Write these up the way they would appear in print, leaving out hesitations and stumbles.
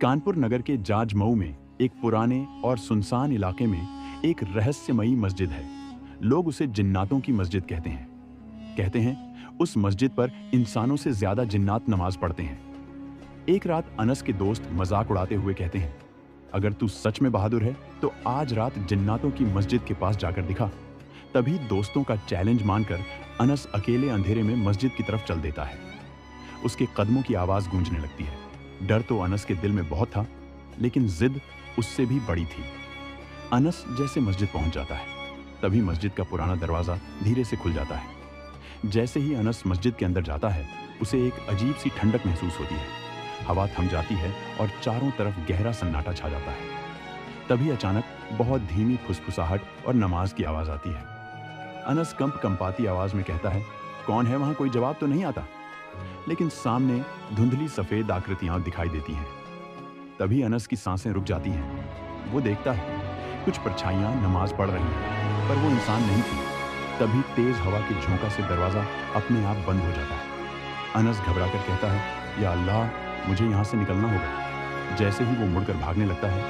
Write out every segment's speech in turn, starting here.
कानपुर नगर के जाजमऊ में एक पुराने और सुनसान इलाके में एक रहस्यमयी मस्जिद है। लोग उसे जिन्नातों की मस्जिद कहते हैं। कहते हैं उस मस्जिद पर इंसानों से ज्यादा जिन्नात नमाज पढ़ते हैं। एक रात अनस के दोस्त मजाक उड़ाते हुए कहते हैं, अगर तू सच में बहादुर है तो आज रात जिन्नातों की मस्जिद के पास जाकर दिखा। तभी दोस्तों का चैलेंज मानकर अनस अकेले अंधेरे में मस्जिद की तरफ चल देता है। उसके कदमों की आवाज गूंजने लगती है। डर तो अनस के दिल में बहुत था, लेकिन जिद उससे भी बड़ी थी। अनस जैसे मस्जिद पहुंच जाता है, तभी मस्जिद का पुराना दरवाजा धीरे से खुल जाता है। जैसे ही अनस मस्जिद के अंदर जाता है, उसे एक अजीब सी ठंडक महसूस होती है। हवा थम जाती है और चारों तरफ गहरा सन्नाटा छा जाता है। तभी अचानक बहुत धीमी फुसफुसाहट और नमाज की आवाज आती है। अनस कंपाती आवाज में कहता है, कौन है वहां? कोई जवाब तो नहीं आता। लेकिन सामने धुंधली सफेद आकृतियां दिखाई देती हैं। तभी अनस की सांसें रुक जाती हैं। वो देखता है कुछ परछाइयां नमाज पढ़ रही हैं, पर वो इंसान नहीं थी। तभी तेज हवा के झोंका से दरवाजा अपने आप बंद हो जाता है। अनस घबरा कर कहता है, या अल्लाह, मुझे यहाँ से निकलना होगा। जैसे ही वो मुड़कर भागने लगता है,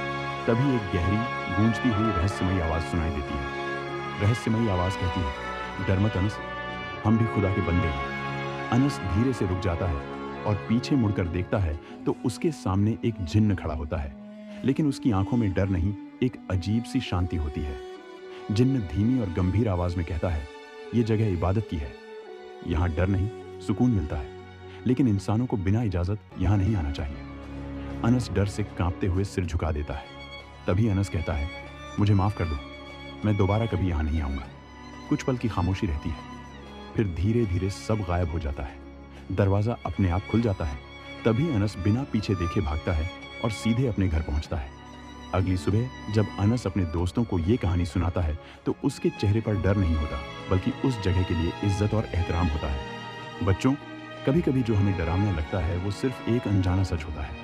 तभी एक गहरी गूंजती हुई रहस्यमयी आवाज सुनाई देती है। रहस्यमयी आवाज कहती है, डर मत अनस, हम भी खुदा के बंदे हैं। अनस धीरे से रुक जाता है और पीछे मुड़कर देखता है तो उसके सामने एक जिन्न खड़ा होता है। लेकिन उसकी आंखों में डर नहीं, एक अजीब सी शांति होती है। जिन्न धीमी और गंभीर आवाज में कहता है, ये जगह इबादत की है। यहाँ डर नहीं, सुकून मिलता है। लेकिन इंसानों को बिना इजाजत यहाँ नहीं आना चाहिए। अनस डर से कांपते हुए सिर झुका देता है। तभी अनस कहता है, मुझे माफ कर दो, मैं दोबारा कभी यहाँ नहीं आऊंगा। कुछ पल की खामोशी रहती है, फिर धीरे धीरे सब गायब हो जाता है। दरवाजा अपने आप खुल जाता है। तभी अनस बिना पीछे देखे भागता है और सीधे अपने घर पहुंचता है। अगली सुबह जब अनस अपने दोस्तों को ये कहानी सुनाता है तो उसके चेहरे पर डर नहीं होता, बल्कि उस जगह के लिए इज्जत और एहतराम होता है। बच्चों, कभी कभी जो हमें डरावना लगता है वो सिर्फ एक अनजाना सच होता है।